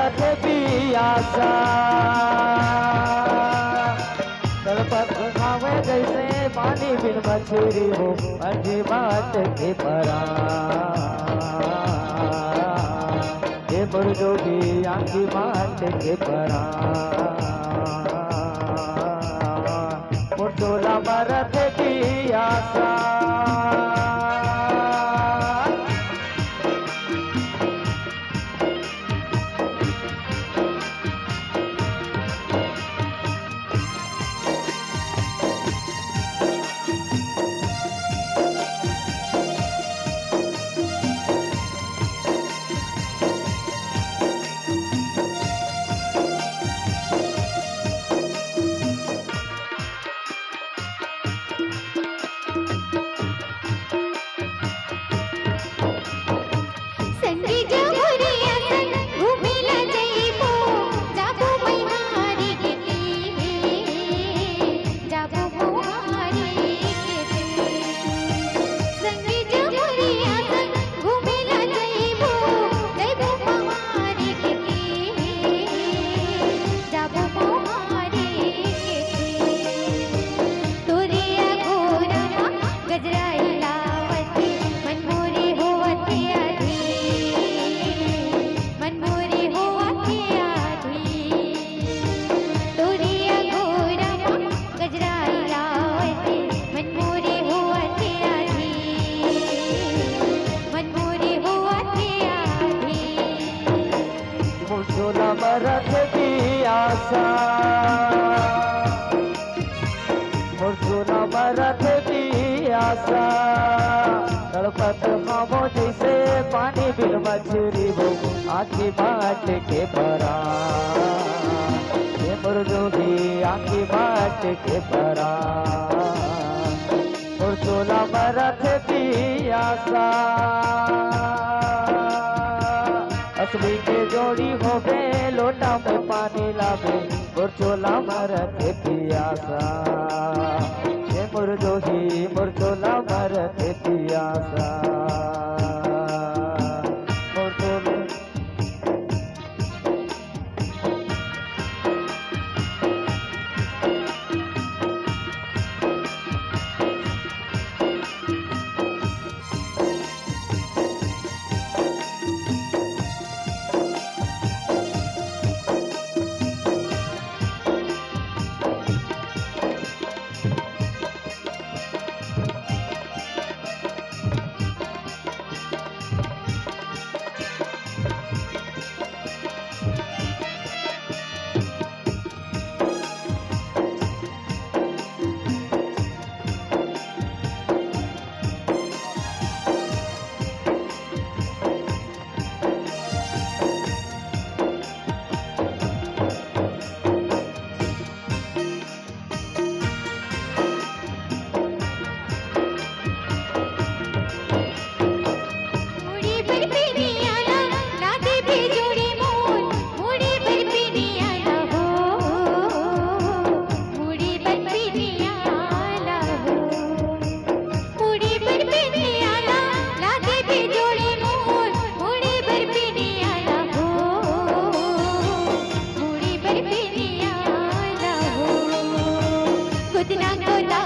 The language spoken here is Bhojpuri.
मरत पियासा तड़पत खावे जैसे पानी बिन मछली हो अर्जी बाट के परा ये मुर्जोगी आंखी बाट के परा मुर्जोला मरत पियासा मुर्जोला मरत पियासा मुर्जोला मरत पियासा तड़पत खामो जैसे पानी बिन मछली हो आँखी बाट के परा ये मुर्जोगी आँखी बाट के परा मुर्जोला मरत पियासा असली के जोड़ी हो गए लोटा में पानी लावे मुर्जोला मरत पियासा ये मुर्जोगी मुर्जोला मरत पियासा मुर्जोला खुद ना गोला